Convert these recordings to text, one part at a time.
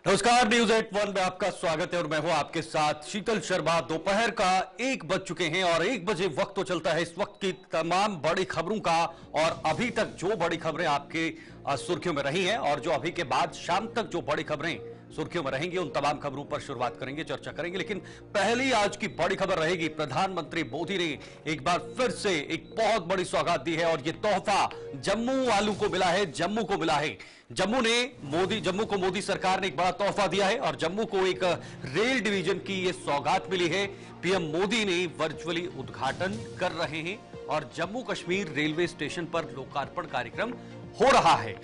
नमस्कार, न्यूज 81 में आपका स्वागत है और मैं हूं आपके साथ शीतल शर्मा। दोपहर का 1 बज चुके हैं और 1 बजे वक्त तो चलता है इस वक्त की तमाम बड़ी खबरों का। और अभी तक जो बड़ी खबरें आपके सुर्खियों में रही हैं और जो अभी के बाद शाम तक जो बड़ी खबरें सुर्खियों में रहेंगी, उन तमाम खबरों पर शुरुआत करेंगे, चर्चा करेंगे। लेकिन पहली आज की बड़ी खबर रहेगी, प्रधानमंत्री मोदी ने एक बार फिर से एक बहुत बड़ी सौगात दी है और यह तोहफा जम्मू वालों को मिला है, जम्मू को मिला है। जम्मू को मोदी सरकार ने एक बड़ा तोहफा दिया है और जम्मू को एक रेल डिवीजन की यह सौगात मिली है। पीएम मोदी ने वर्चुअली उद्घाटन कर रहे हैं और जम्मू कश्मीर रेलवे स्टेशन पर लोकार्पण कार्यक्रम हो रहा है।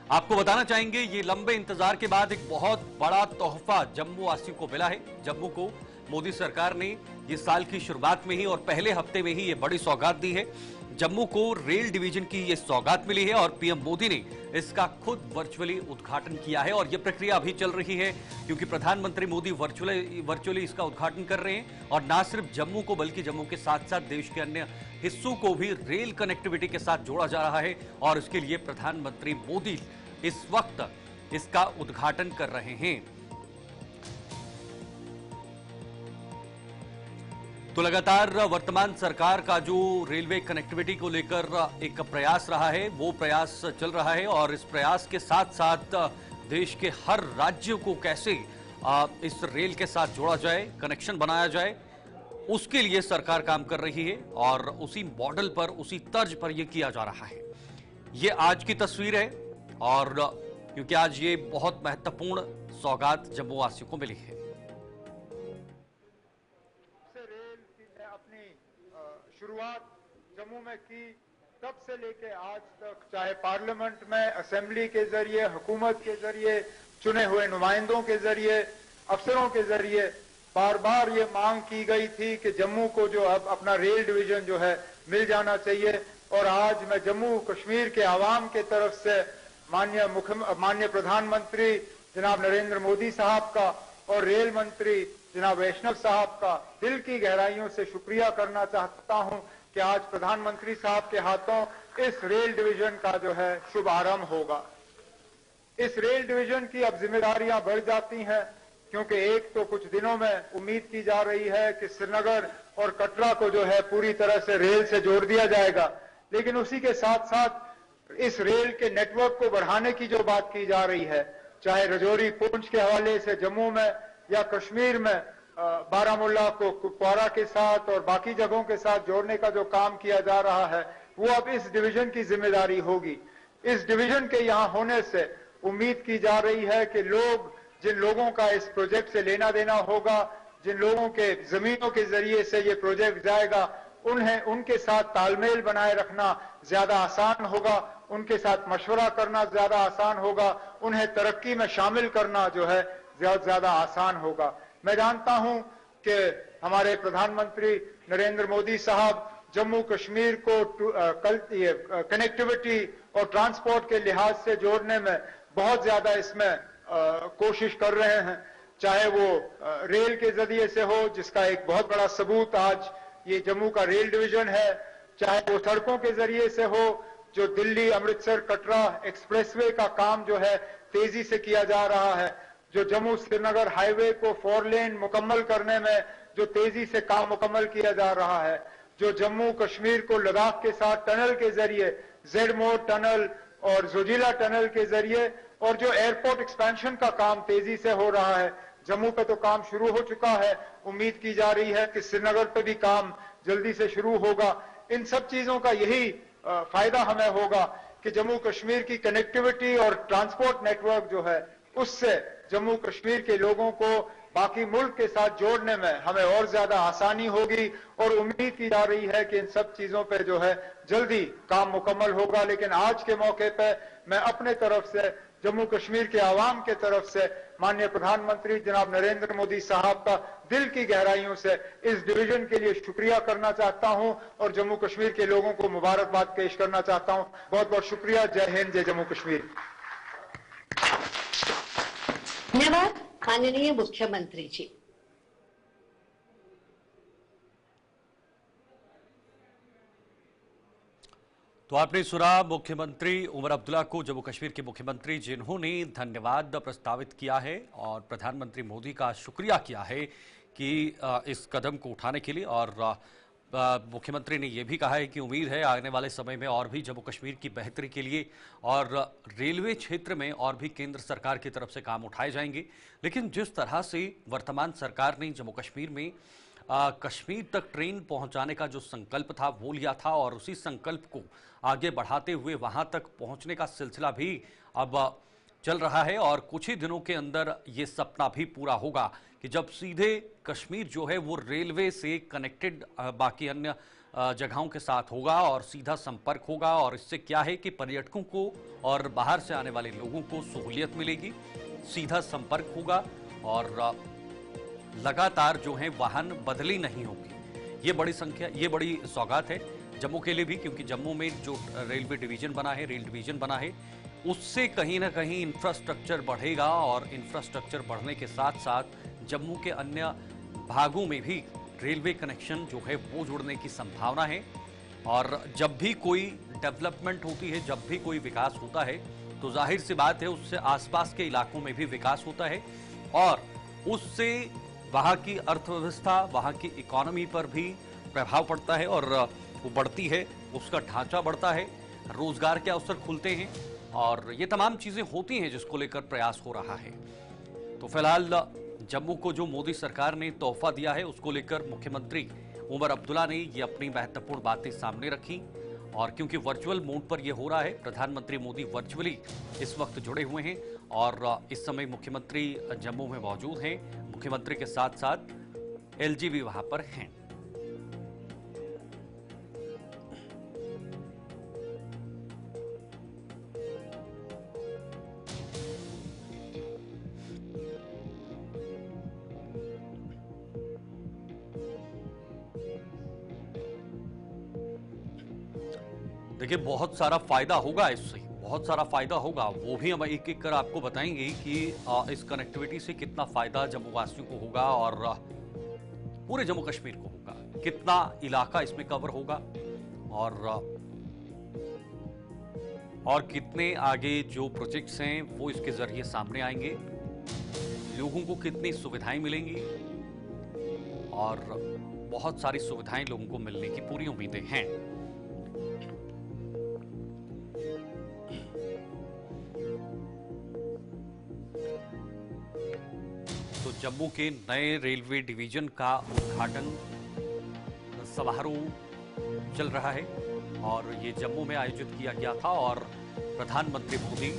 आपको बताना चाहेंगे, ये लंबे इंतजार के बाद एक बहुत बड़ा तोहफा जम्मू वासियों को मिला है। जम्मू को मोदी सरकार ने ये साल की शुरुआत में ही और पहले हफ्ते में ही ये बड़ी सौगात दी है। जम्मू को रेल डिवीजन की ये सौगात मिली है और पीएम मोदी ने इसका खुद वर्चुअली उद्घाटन किया है और यह प्रक्रिया अभी चल रही है क्योंकि प्रधानमंत्री मोदी वर्चुअली इसका उद्घाटन कर रहे हैं। और ना सिर्फ जम्मू को बल्कि जम्मू के साथ साथ देश के अन्य हिस्सों को भी रेल कनेक्टिविटी के साथ जोड़ा जा रहा है और इसके लिए प्रधानमंत्री मोदी इस वक्त इसका उद्घाटन कर रहे हैं। तो लगातार वर्तमान सरकार का जो रेलवे कनेक्टिविटी को लेकर एक प्रयास रहा है, वो प्रयास चल रहा है और इस प्रयास के साथ साथ देश के हर राज्य को कैसे इस रेल के साथ जोड़ा जाए, कनेक्शन बनाया जाए, उसके लिए सरकार काम कर रही है और उसी मॉडल पर, उसी तर्ज पर यह किया जा रहा है। ये आज की तस्वीर है और क्योंकि आज ये बहुत महत्वपूर्ण सौगात जम्मू वासियों को मिली है। शुरुआत जम्मू में की, तब से लेके आज तक, चाहे पार्लियामेंट में, असेंबली के जरिए, हुकूमत के जरिए, चुने हुए नुमाइंदों के जरिए, अफसरों के जरिए बार बार ये मांग की गई थी कि जम्मू को जो अब अपना रेल डिवीजन जो है मिल जाना चाहिए। और आज मैं जम्मू कश्मीर के आवाम के तरफ से माननीय प्रधानमंत्री जनाब नरेंद्र मोदी साहब का और रेल मंत्री जनाब वैष्णव साहब का दिल की गहराइयों से शुक्रिया करना चाहता हूं कि आज प्रधानमंत्री साहब के हाथों इस रेल डिवीजन का जो है शुभारंभ होगा। इस रेल डिवीजन की अब जिम्मेदारियां बढ़ जाती हैं क्योंकि एक तो कुछ दिनों में उम्मीद की जा रही है कि श्रीनगर और कटरा को जो है पूरी तरह से रेल से जोड़ दिया जाएगा, लेकिन उसी के साथ साथ इस रेल के नेटवर्क को बढ़ाने की जो बात की जा रही है, चाहे रजौरी पुंछ के हवाले से जम्मू में या कश्मीर में बारामूला को कुपवारा के साथ और बाकी जगहों के साथ जोड़ने का जो काम किया जा रहा है, वो अब इस डिवीजन की जिम्मेदारी होगी। इस डिवीजन के यहाँ होने से उम्मीद की जा रही है कि जिन लोगों का इस प्रोजेक्ट से लेना देना होगा, जिन लोगों के जमीनों के जरिए से ये प्रोजेक्ट जाएगा, उनके साथ तालमेल बनाए रखना ज्यादा आसान होगा, उनके साथ मशवरा करना ज्यादा आसान होगा, उन्हें तरक्की में शामिल करना जो है ज्यादा आसान होगा। मैं जानता हूं कि हमारे प्रधानमंत्री नरेंद्र मोदी साहब जम्मू कश्मीर को कनेक्टिविटी और ट्रांसपोर्ट के लिहाज से जोड़ने में बहुत ज्यादा इसमें कोशिश कर रहे हैं, चाहे वो रेल के जरिए से हो, जिसका एक बहुत बड़ा सबूत आज ये जम्मू का रेल डिवीजन है, चाहे वो सड़कों के जरिए से हो, जो दिल्ली अमृतसर कटरा एक्सप्रेसवे का काम जो है तेजी से किया जा रहा है, जो जम्मू श्रीनगर हाईवे को 4 लेन मुकम्मल करने में जो तेजी से काम मुकम्मल किया जा रहा है, जो जम्मू कश्मीर को लद्दाख के साथ टनल के जरिए, जेडमोर टनल और जोजिला टनल के जरिए, और जो एयरपोर्ट एक्सपेंशन का काम तेजी से हो रहा है। जम्मू पे तो काम शुरू हो चुका है, उम्मीद की जा रही है कि श्रीनगर पे भी काम जल्दी से शुरू होगा। इन सब चीजों का यही फायदा हमें होगा कि जम्मू कश्मीर की कनेक्टिविटी और ट्रांसपोर्ट नेटवर्क जो है, उससे जम्मू कश्मीर के लोगों को बाकी मुल्क के साथ जोड़ने में हमें और ज्यादा आसानी होगी। और उम्मीद की जा रही है कि इन सब चीजों पे जो है जल्दी काम मुकम्मल होगा। लेकिन आज के मौके पे मैं अपने तरफ से, जम्मू कश्मीर के आवाम के तरफ से माननीय प्रधानमंत्री जनाब नरेंद्र मोदी साहब का दिल की गहराइयों से इस डिवीजन के लिए शुक्रिया करना चाहता हूं और जम्मू कश्मीर के लोगों को मुबारकबाद पेश करना चाहता हूं। बहुत बहुत शुक्रिया। जय हिंद, जय जम्मू कश्मीर। धन्यवाद माननीय मुख्यमंत्री जी। तो आपने सुना मुख्यमंत्री उमर अब्दुल्ला को, जम्मू कश्मीर के मुख्यमंत्री, जिन्होंने धन्यवाद प्रस्तावित किया है और प्रधानमंत्री मोदी का शुक्रिया किया है कि इस कदम को उठाने के लिए। और मुख्यमंत्री ने यह भी कहा है कि उम्मीद है आने वाले समय में और भी जम्मू कश्मीर की बेहतरी के लिए और रेलवे क्षेत्र में और भी केंद्र सरकार की तरफ से काम उठाए जाएंगे। लेकिन जिस तरह से वर्तमान सरकार ने जम्मू कश्मीर में कश्मीर तक ट्रेन पहुंचाने का जो संकल्प था वो लिया था और उसी संकल्प को आगे बढ़ाते हुए वहां तक पहुंचने का सिलसिला भी अब चल रहा है और कुछ ही दिनों के अंदर ये सपना भी पूरा होगा कि जब सीधे कश्मीर जो है वो रेलवे से कनेक्टेड बाकी अन्य जगहों के साथ होगा और सीधा संपर्क होगा। और इससे क्या है कि पर्यटकों को और बाहर से आने वाले लोगों को सहूलियत मिलेगी, सीधा संपर्क होगा और लगातार जो है वाहन बदली नहीं होगी। ये बड़ी संख्या, ये बड़ी सौगात है जम्मू के लिए भी, क्योंकि जम्मू में जो रेलवे डिवीजन बना है, रेल डिवीजन बना है, उससे कहीं ना कहीं इंफ्रास्ट्रक्चर बढ़ेगा और इंफ्रास्ट्रक्चर बढ़ने के साथ साथ जम्मू के अन्य भागों में भी रेलवे कनेक्शन जो है वो जुड़ने की संभावना है। और जब भी कोई डेवलपमेंट होती है, जब भी कोई विकास होता है, तो जाहिर सी बात है उससे आसपास के इलाकों में भी विकास होता है और उससे वहाँ की अर्थव्यवस्था, वहाँ की इकोनॉमी पर भी प्रभाव पड़ता है और वो बढ़ती है, उसका ढांचा बढ़ता है, रोजगार के अवसर खुलते हैं और ये तमाम चीजें होती हैं जिसको लेकर प्रयास हो रहा है। तो फिलहाल जम्मू को जो मोदी सरकार ने तोहफा दिया है उसको लेकर मुख्यमंत्री उमर अब्दुल्ला ने ये अपनी महत्वपूर्ण बातें सामने रखी। और क्योंकि वर्चुअल मोड पर यह हो रहा है, प्रधानमंत्री मोदी वर्चुअली इस वक्त जुड़े हुए हैं और इस समय मुख्यमंत्री जम्मू में मौजूद हैं। मुख्यमंत्री के साथ साथ एलजी भी वहां पर हैं। देखिए, बहुत सारा फायदा होगा इससे, बहुत सारा फायदा होगा, वो भी हम एक एक कर आपको बताएंगे कि इस कनेक्टिविटी से कितना फायदा जम्मू वासियों को होगा और पूरे जम्मू कश्मीर को होगा, कितना इलाका इसमें कवर होगा और कितने आगे जो प्रोजेक्ट्स हैं वो इसके जरिए सामने आएंगे, लोगों को कितनी सुविधाएं मिलेंगी और बहुत सारी सुविधाएं लोगों को मिलने की पूरी उम्मीदें हैं। तो जम्मू के नए रेलवे डिवीजन का उद्घाटन समारोह चल रहा है और ये जम्मू में आयोजित किया गया था और प्रधानमंत्री मोदी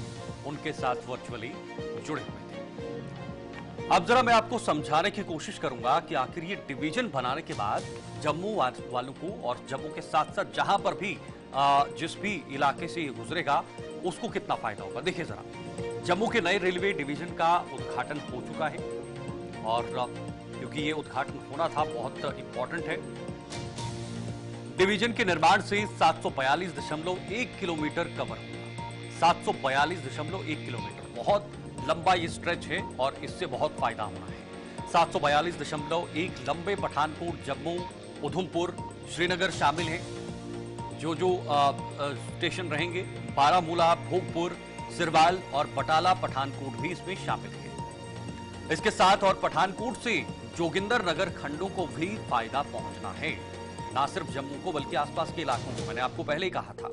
उनके साथ वर्चुअली जुड़े हुए थे। अब जरा मैं आपको समझाने की कोशिश करूंगा कि आखिर ये डिवीजन बनाने के बाद जम्मू वालों को और जम्मू के साथ साथ जहां पर भी जिस भी इलाके से ये गुजरेगा उसको कितना फायदा होगा। देखिए जरा, जम्मू के नए रेलवे डिवीजन का उद्घाटन हो चुका है और क्योंकि ये उद्घाटन होना था बहुत इंपॉर्टेंट है। डिवीजन के निर्माण से 742.1 किलोमीटर कवर होगा। 742.1 किलोमीटर, बहुत लंबा ये स्ट्रेच है और इससे बहुत फायदा होना है। 742.1 लंबे पठानकोट, जम्मू, उधमपुर, श्रीनगर शामिल हैं। जो स्टेशन रहेंगे, बारामूला, भोगपुर, सिरवाल और बटाला पठानकोट भी इसमें शामिल है। इसके साथ और पठानकोट से जोगिंदर नगर खंडों को भी फायदा पहुंचना है, ना सिर्फ जम्मू को बल्कि आसपास के इलाकों को। मैंने आपको पहले ही कहा था,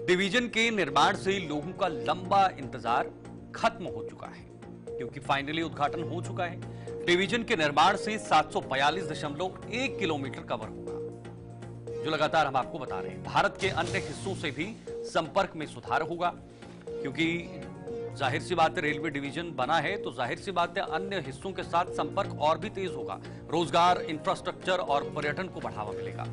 डिवीजन के निर्माण से लोगों का लंबा इंतजार खत्म हो चुका है क्योंकि फाइनली उद्घाटन हो चुका है। डिवीजन के निर्माण से 742.1 किलोमीटर कवर होगा, जो लगातार हम आपको बता रहे हैं। भारत के अन्य हिस्सों से भी संपर्क में सुधार होगा क्योंकि जाहिर सी बात है रेलवे डिवीजन बना है तो जाहिर सी बात है अन्य हिस्सों के साथ संपर्क और भी तेज होगा। रोजगार, इंफ्रास्ट्रक्चर और पर्यटन को बढ़ावा मिलेगा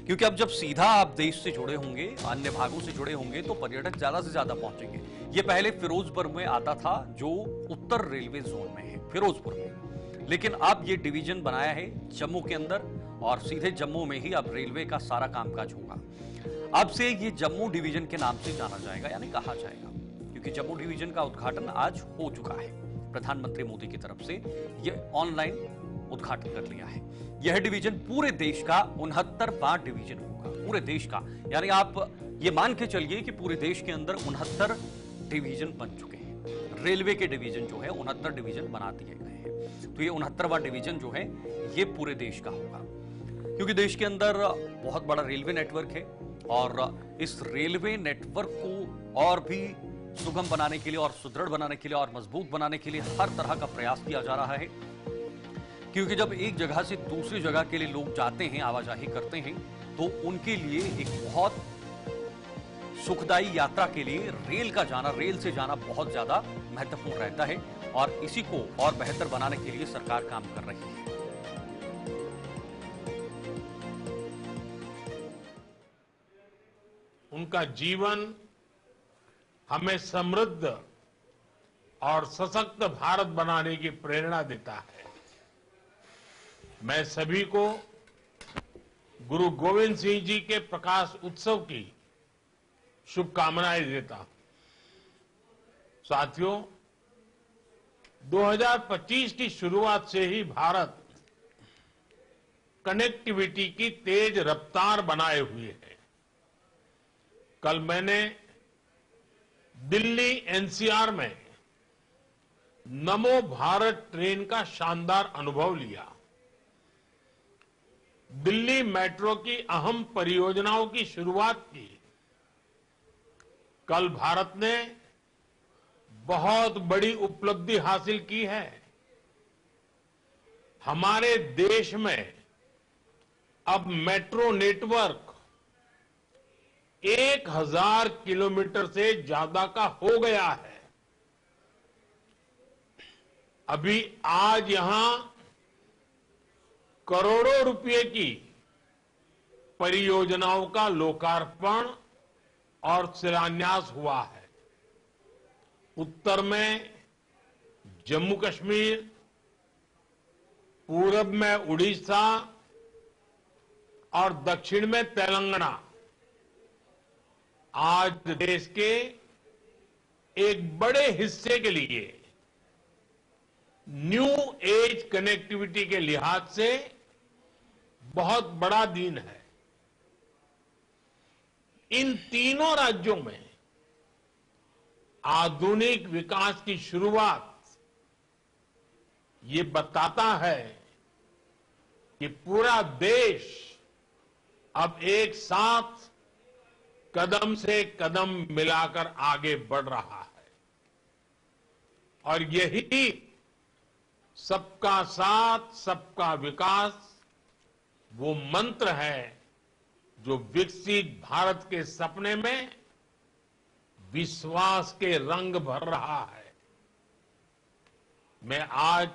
क्योंकि अब जब सीधा आप देश से जुड़े होंगे, अन्य भागों से जुड़े होंगे तो पर्यटक ज्यादा से ज्यादा पहुंचेंगे। ये पहले फिरोजपुर में आता था जो उत्तर रेलवे जोन में है, फिरोजपुर में, लेकिन अब ये डिवीजन बनाया है जम्मू के अंदर और सीधे जम्मू में ही अब रेलवे का सारा कामकाज होगा। अब से ये जम्मू डिवीजन के नाम से जाना जाएगा, यानी कहा जाएगा, क्योंकि जम्मू डिवीजन का उद्घाटन आज हो चुका है प्रधानमंत्री मोदी की तरफ से। ये ऑनलाइन उद्घाटन कर लिया है। यह डिवीजन पूरे देश का 69वां डिवीजन होगा, पूरे देश का। यानी आप ये मान के चलिए कि पूरे देश के अंदर 69 डिवीजन बन चुके हैं। रेलवे के डिवीजन जो है 69 डिवीजन बना दिए गए हैं। तो ये 69वां डिवीजन जो है ये पूरे देश का होगा, क्योंकि देश के अंदर बहुत बड़ा रेलवे नेटवर्क है और इस रेलवे नेटवर्क को और भी सुगम बनाने के लिए और सुदृढ़ बनाने के लिए और मजबूत बनाने के लिए हर तरह का प्रयास किया जा रहा है। क्योंकि जब एक जगह से दूसरी जगह के लिए लोग जाते हैं, आवाजाही करते हैं, तो उनके लिए एक बहुत सुखदायी यात्रा के लिए रेल से जाना बहुत ज्यादा महत्वपूर्ण रहता है और इसी को और बेहतर बनाने के लिए सरकार काम कर रही है। उनका जीवन हमें समृद्ध और सशक्त भारत बनाने की प्रेरणा देता है। मैं सभी को गुरु गोविंद सिंह जी के प्रकाश उत्सव की शुभकामनाएं देता हूं। साथियों, 2025 की शुरुआत से ही भारत कनेक्टिविटी की तेज रफ्तार बनाए हुए है। कल मैंने दिल्ली एनसीआर में नमो भारत ट्रेन का शानदार अनुभव लिया। दिल्ली मेट्रो की अहम परियोजनाओं की शुरुआत की। कल भारत ने बहुत बड़ी उपलब्धि हासिल की है। हमारे देश में अब मेट्रो नेटवर्क 1000 किलोमीटर से ज्यादा का हो गया है। अभी आज यहां करोड़ों रुपए की परियोजनाओं का लोकार्पण और शिलान्यास हुआ है। उत्तर में जम्मू कश्मीर, पूरब में उड़ीसा और दक्षिण में तेलंगाना आज देश के एक बड़े हिस्से के लिए न्यू एज कनेक्टिविटी के लिहाज से बहुत बड़ा दिन है। इन तीनों राज्यों में आधुनिक विकास की शुरुआत ये बताता है कि पूरा देश अब एक साथ कदम से कदम मिलाकर आगे बढ़ रहा है और यही सबका साथ सबका विकास वो मंत्र है जो विकसित भारत के सपने में विश्वास के रंग भर रहा है। मैं आज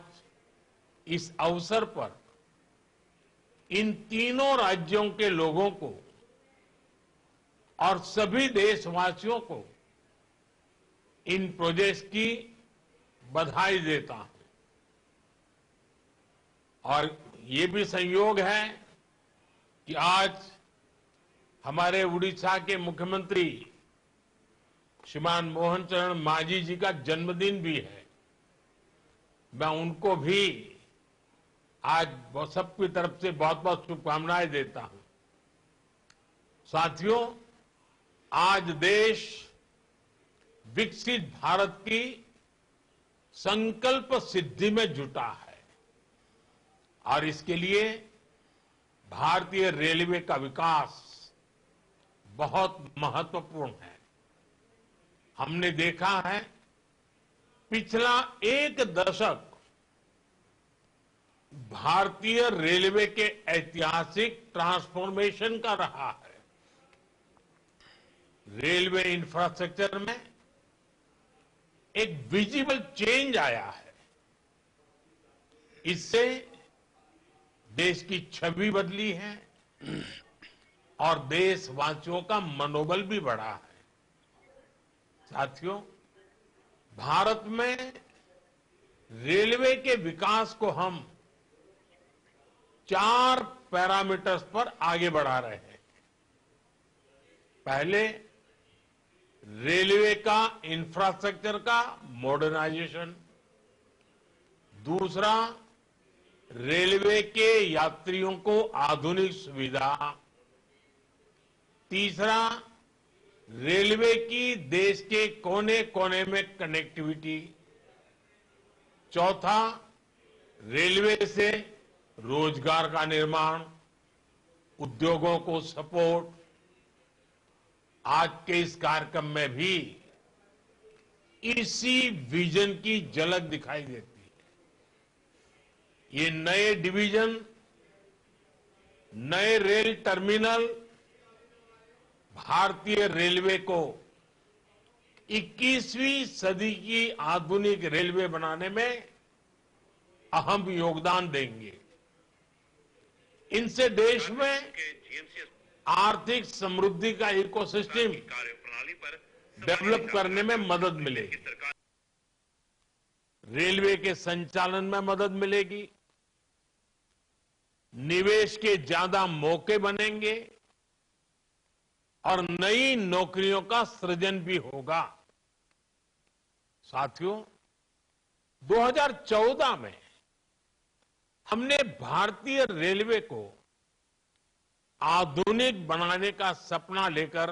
इस अवसर पर इन तीनों राज्यों के लोगों को और सभी देशवासियों को इन प्रोजेक्ट्स की बधाई देता हूं। और ये भी संयोग है कि आज हमारे उड़ीसा के मुख्यमंत्री श्रीमान मोहन चरण मांझी जी का जन्मदिन भी है। मैं उनको भी आज सबकी तरफ से बहुत बहुत शुभकामनाएं देता हूं। साथियों, आज देश विकसित भारत की संकल्प सिद्धि में जुटा है और इसके लिए भारतीय रेलवे का विकास बहुत महत्वपूर्ण है। हमने देखा है पिछला एक दशक भारतीय रेलवे के ऐतिहासिक ट्रांसफॉर्मेशन का रहा है। रेलवे इंफ्रास्ट्रक्चर में एक विजिबल चेंज आया है। इससे देश की छवि बदली है और देशवासियों का मनोबल भी बढ़ा है। साथियों, भारत में रेलवे के विकास को हम 4 पैरामीटर्स पर आगे बढ़ा रहे हैं। पहले, रेलवे का इंफ्रास्ट्रक्चर का मॉडर्नाइजेशन। दूसरा, रेलवे के यात्रियों को आधुनिक सुविधा, तीसरा रेलवे की देश के कोने कोने में कनेक्टिविटी, चौथा रेलवे से रोजगार का निर्माण, उद्योगों को सपोर्ट। आज के इस कार्यक्रम में भी इसी विजन की झलक दिखाई देती है। ये नए डिवीजन, नए रेल टर्मिनल भारतीय रेलवे को 21वीं सदी की आधुनिक रेलवे बनाने में अहम योगदान देंगे। इनसे देश में आर्थिक समृद्धि का इकोसिस्टम डेवलप करने में मदद मिलेगी, रेलवे के संचालन में मदद मिलेगी, निवेश के ज्यादा मौके बनेंगे और नई नौकरियों का सृजन भी होगा। साथियों, 2014 में हमने भारतीय रेलवे को आधुनिक बनाने का सपना लेकर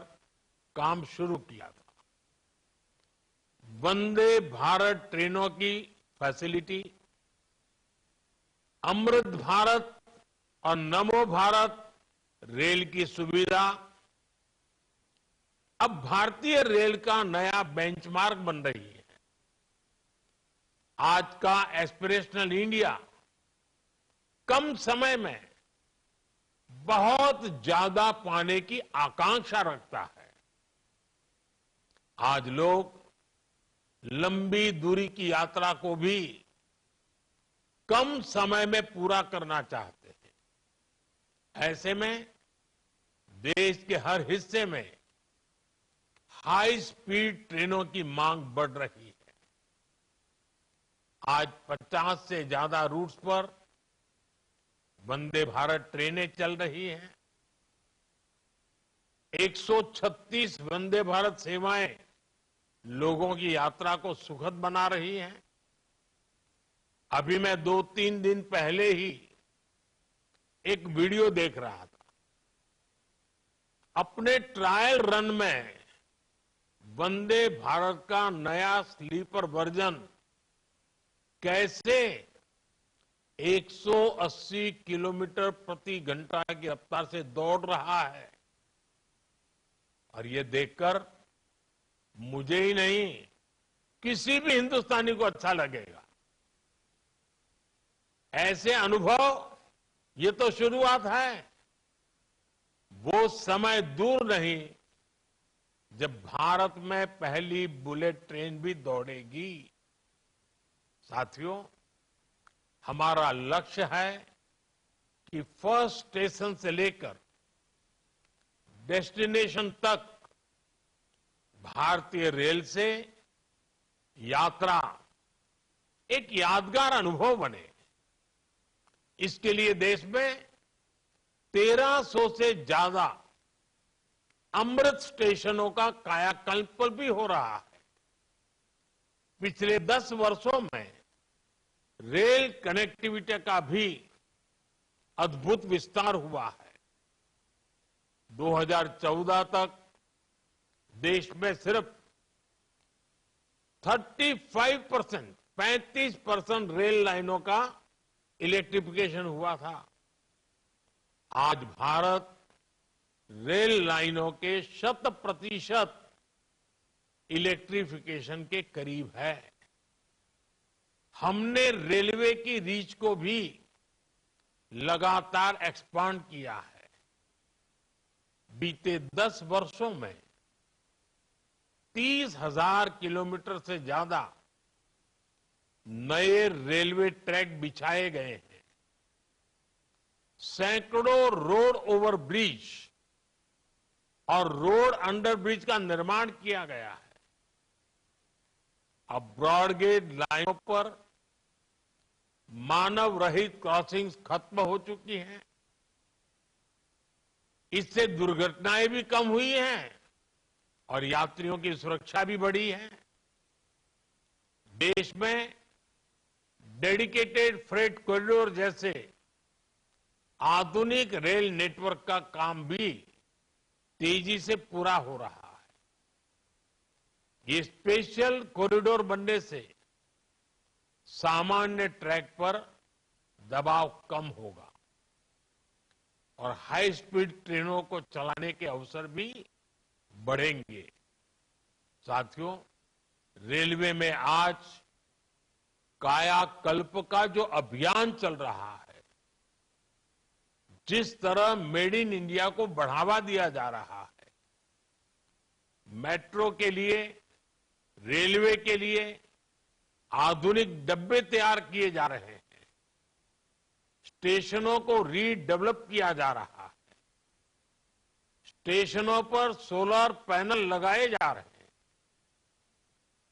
काम शुरू किया था। वंदे भारत ट्रेनों की फैसिलिटी, अमृत भारत और नमो भारत रेल की सुविधा अब भारतीय रेल का नया बेंचमार्क बन रही है। आज का एस्पिरेशनल इंडिया कम समय में बहुत ज्यादा पाने की आकांक्षा रखता है। आज लोग लंबी दूरी की यात्रा को भी कम समय में पूरा करना चाहते हैं। ऐसे में देश के हर हिस्से में हाई स्पीड ट्रेनों की मांग बढ़ रही है। आज 50 से ज्यादा रूट्स पर वंदे भारत ट्रेनें चल रही हैं। 136 वंदे भारत सेवाएं लोगों की यात्रा को सुखद बना रही हैं। अभी मैं 2-3 दिन पहले ही एक वीडियो देख रहा था। अपने ट्रायल रन में वंदे भारत का नया स्लीपर वर्जन कैसे 180 किलोमीटर प्रति घंटा की रफ्तार से दौड़ रहा है, और ये देखकर मुझे ही नहीं किसी भी हिंदुस्तानी को अच्छा लगेगा। ऐसे अनुभव ये तो शुरुआत है, वो समय दूर नहीं जब भारत में पहली बुलेट ट्रेन भी दौड़ेगी। साथियों, हमारा लक्ष्य है कि फर्स्ट स्टेशन से लेकर डेस्टिनेशन तक भारतीय रेल से यात्रा एक यादगार अनुभव बने। इसके लिए देश में 1300 से ज्यादा अमृत स्टेशनों का कायाकल्प भी हो रहा है। पिछले 10 वर्षों में रेल कनेक्टिविटी का भी अद्भुत विस्तार हुआ है। 2014 तक देश में सिर्फ 35% रेल लाइनों का इलेक्ट्रिफिकेशन हुआ था। आज भारत रेल लाइनों के 100% इलेक्ट्रिफिकेशन के करीब है। हमने रेलवे की रीच को भी लगातार एक्सपांड किया है। बीते 10 वर्षों में 30,000 किलोमीटर से ज्यादा नए रेलवे ट्रैक बिछाए गए हैं। सैकड़ों रोड ओवर ब्रिज और रोड अंडर ब्रिज का निर्माण किया गया है। अब ब्रॉडगेज लाइनों पर मानव रहित क्रॉसिंग्स खत्म हो चुकी हैं। इससे दुर्घटनाएं भी कम हुई हैं और यात्रियों की सुरक्षा भी बढ़ी है। देश में डेडिकेटेड फ्रेट कॉरिडोर जैसे आधुनिक रेल नेटवर्क का काम भी तेजी से पूरा हो रहा है। ये स्पेशल कॉरिडोर बनने से सामान्य ट्रैक पर दबाव कम होगा और हाई स्पीड ट्रेनों को चलाने के अवसर भी बढ़ेंगे। साथियों, रेलवे में आज कायाकल्प का जो अभियान चल रहा है, जिस तरह मेड इन इंडिया को बढ़ावा दिया जा रहा है, मेट्रो के लिए, रेलवे के लिए आधुनिक डब्बे तैयार किए जा रहे हैं, स्टेशनों को रीडेवलप किया जा रहा है, स्टेशनों पर सोलर पैनल लगाए जा रहे हैं,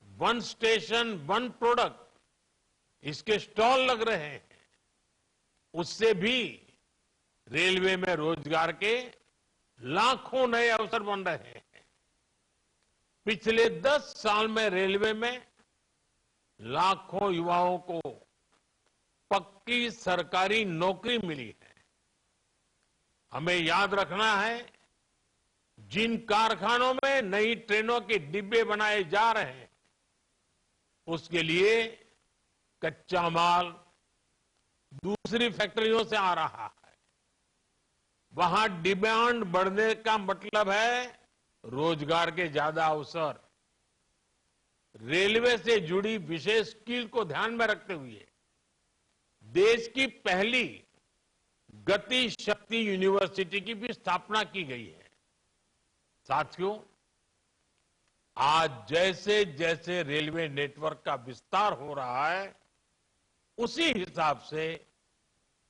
वन स्टेशन वन प्रोडक्ट इसके स्टॉल लग रहे हैं, उससे भी रेलवे में रोजगार के लाखों नए अवसर बन रहे हैं। पिछले 10 साल में रेलवे में लाखों युवाओं को पक्की सरकारी नौकरी मिली है। हमें याद रखना है, जिन कारखानों में नई ट्रेनों के डिब्बे बनाए जा रहे हैं, उसके लिए कच्चा माल दूसरी फैक्ट्रियों से आ रहा है। वहां डिमांड बढ़ने का मतलब है रोजगार के ज्यादा अवसर। रेलवे से जुड़ी विशेष स्किल को ध्यान में रखते हुए देश की पहली गति शक्ति यूनिवर्सिटी की भी स्थापना की गई है। साथियों, आज जैसे जैसे रेलवे नेटवर्क का विस्तार हो रहा है, उसी हिसाब से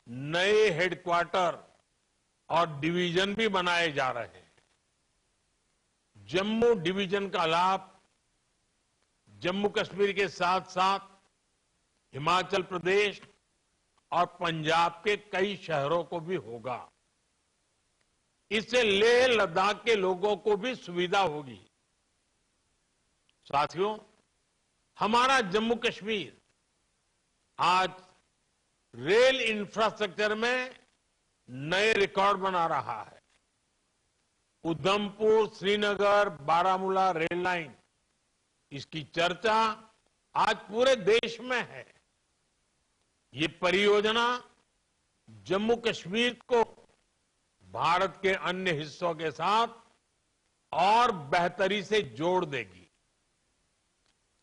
नए हेडक्वार्टर और डिवीजन भी बनाए जा रहे हैं। जम्मू डिवीजन का लाभ जम्मू कश्मीर के साथ साथ हिमाचल प्रदेश और पंजाब के कई शहरों को भी होगा। इससे लेह लद्दाख के लोगों को भी सुविधा होगी। साथियों, हमारा जम्मू कश्मीर आज रेल इंफ्रास्ट्रक्चर में नए रिकॉर्ड बना रहा है। उधमपुर श्रीनगर बारामूला रेल लाइन, इसकी चर्चा आज पूरे देश में है। ये परियोजना जम्मू कश्मीर को भारत के अन्य हिस्सों के साथ और बेहतरी से जोड़ देगी।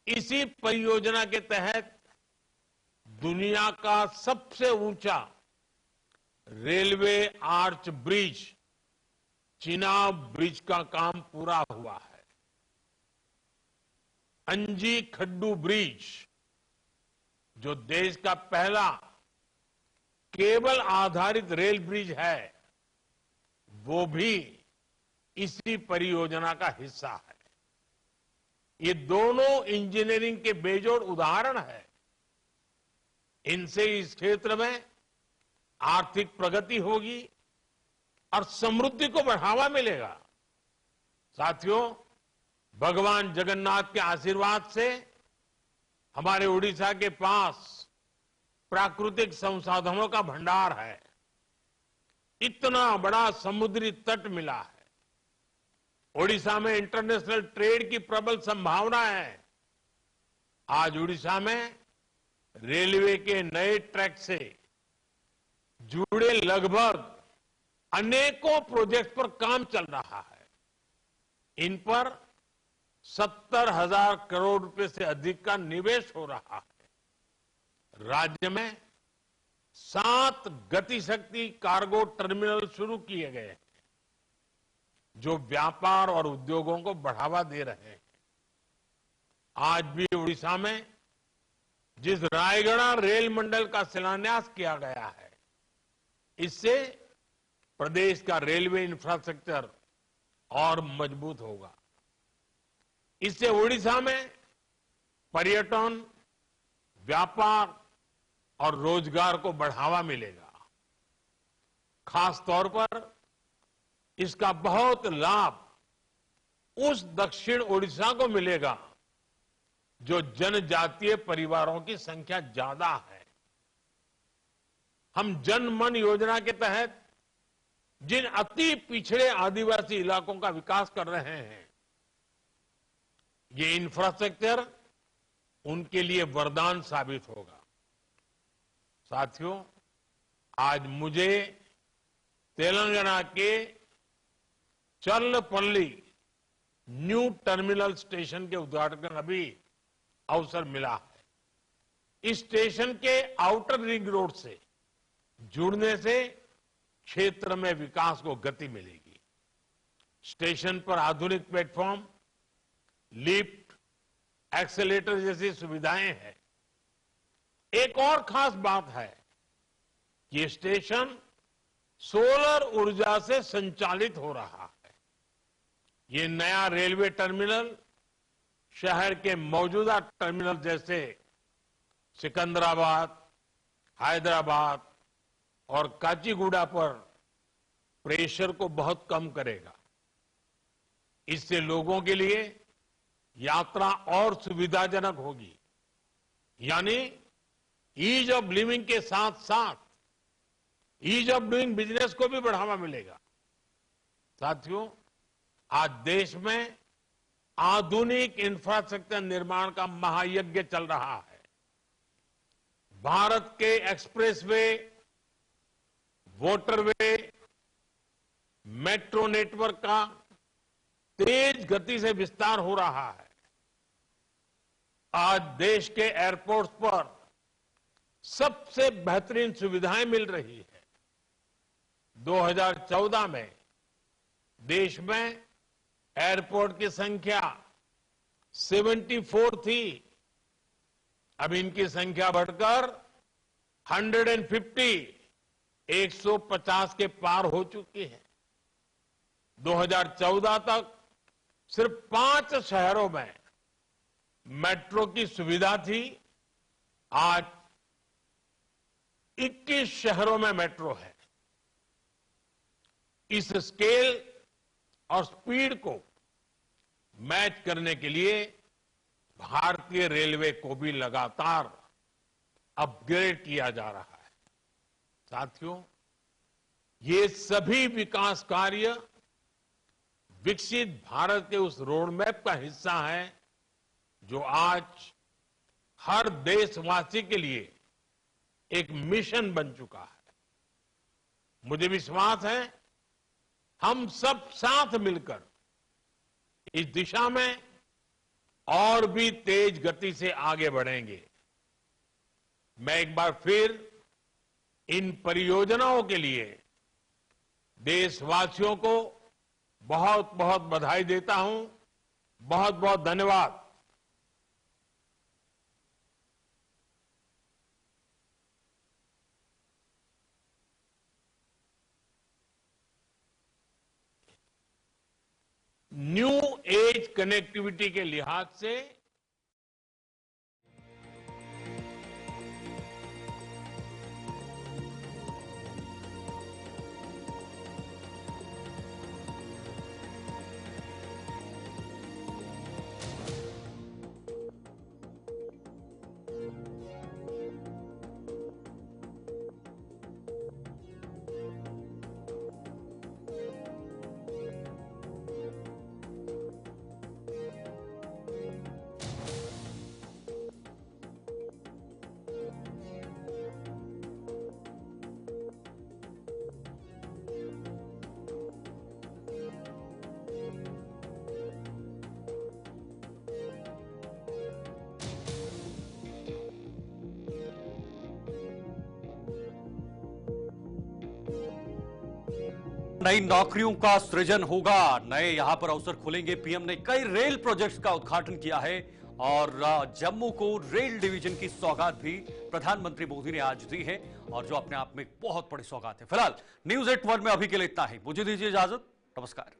इसी परियोजना के तहत दुनिया का सबसे ऊंचा railway arch bridge, Chenab bridge का काम पूरा हुआ है। अंजी खड्डू ब्रिज, जो देश का पहला केबल आधारित रेल ब्रिज है, वो भी इसी परियोजना का हिस्सा है। ये दोनों इंजीनियरिंग के बेजोड़ उदाहरण है। इनसे इस क्षेत्र में आर्थिक प्रगति होगी और समृद्धि को बढ़ावा मिलेगा। साथियों, भगवान जगन्नाथ के आशीर्वाद से हमारे उड़ीसा के पास प्राकृतिक संसाधनों का भंडार है। इतना बड़ा समुद्री तट मिला है। ओडिशा में इंटरनेशनल ट्रेड की प्रबल संभावना है। आज उड़ीसा में रेलवे के नए ट्रैक से जुड़े लगभग अनेकों प्रोजेक्ट पर काम चल रहा है। इन पर 70,000 करोड़ रुपए से अधिक का निवेश हो रहा है। राज्य में 7 गति शक्ति कार्गो टर्मिनल शुरू किए गए हैं, जो व्यापार और उद्योगों को बढ़ावा दे रहे हैं। आज भी उड़ीसा में जिस रायगढ़ रेल मंडल का शिलान्यास किया गया है, इससे प्रदेश का रेलवे इंफ्रास्ट्रक्चर और मजबूत होगा। इससे उड़ीसा में पर्यटन, व्यापार और रोजगार को बढ़ावा मिलेगा। खास तौर पर इसका बहुत लाभ उस दक्षिण ओडिशा को मिलेगा जो जनजातीय परिवारों की संख्या ज्यादा है। हम जन मन योजना के तहत जिन अति पिछड़े आदिवासी इलाकों का विकास कर रहे हैं, ये इंफ्रास्ट्रक्चर उनके लिए वरदान साबित होगा। साथियों, आज मुझे तेलंगाना के चर्लपल्ली न्यू टर्मिनल स्टेशन के उद्घाटन का भी अवसर मिला है। इस स्टेशन के आउटर रिंग रोड से जुड़ने से क्षेत्र में विकास को गति मिलेगी। स्टेशन पर आधुनिक प्लेटफॉर्म, लिफ्ट, एक्सेलेटर जैसी सुविधाएं हैं। एक और खास बात है, ये स्टेशन सोलर ऊर्जा से संचालित हो रहा है। ये नया रेलवे टर्मिनल शहर के मौजूदा टर्मिनल जैसे सिकंदराबाद, हैदराबाद और काचीगुड़ा पर प्रेशर को बहुत कम करेगा। इससे लोगों के लिए यात्रा और सुविधाजनक होगी, यानी ईज ऑफ लिविंग के साथ साथ ईज ऑफ डूइंग बिजनेस को भी बढ़ावा मिलेगा। साथियों, आज देश में आधुनिक इंफ्रास्ट्रक्चर निर्माण का महायज्ञ चल रहा है। भारत के एक्सप्रेसवे, वाटरवे, मेट्रो नेटवर्क का तेज गति से विस्तार हो रहा है। आज देश के एयरपोर्ट्स पर सबसे बेहतरीन सुविधाएं मिल रही है। 2014 में देश में एयरपोर्ट की संख्या 74 थी। अब इनकी संख्या बढ़कर 150 के पार हो चुकी है। 2014 तक सिर्फ 5 शहरों में मेट्रो की सुविधा थी। आज 21 शहरों में मेट्रो है। इस स्केल और स्पीड को मैच करने के लिए भारतीय रेलवे को भी लगातार अपग्रेड किया जा रहा है। साथियों, ये सभी विकास कार्य विकसित भारत के उस रोडमैप का हिस्सा है जो आज हर देशवासी के लिए एक मिशन बन चुका है। मुझे विश्वास है हम सब साथ मिलकर इस दिशा में और भी तेज गति से आगे बढ़ेंगे। मैं एक बार फिर इन परियोजनाओं के लिए देशवासियों को बहुत बहुत बधाई देता हूं। बहुत बहुत धन्यवाद। न्यू एज कनेक्टिविटी के लिहाज से नई नौकरियों का सृजन होगा, नए यहां पर अवसर खुलेंगे। पीएम ने कई रेल प्रोजेक्ट्स का उद्घाटन किया है और जम्मू को रेल डिवीजन की सौगात भी प्रधानमंत्री मोदी ने आज दी है, और जो अपने आप में बहुत बड़ी सौगात है। फिलहाल न्यूज़ 8 वर्ल्ड में अभी के लिए इतना ही। मुझे दीजिए इजाजत। नमस्कार।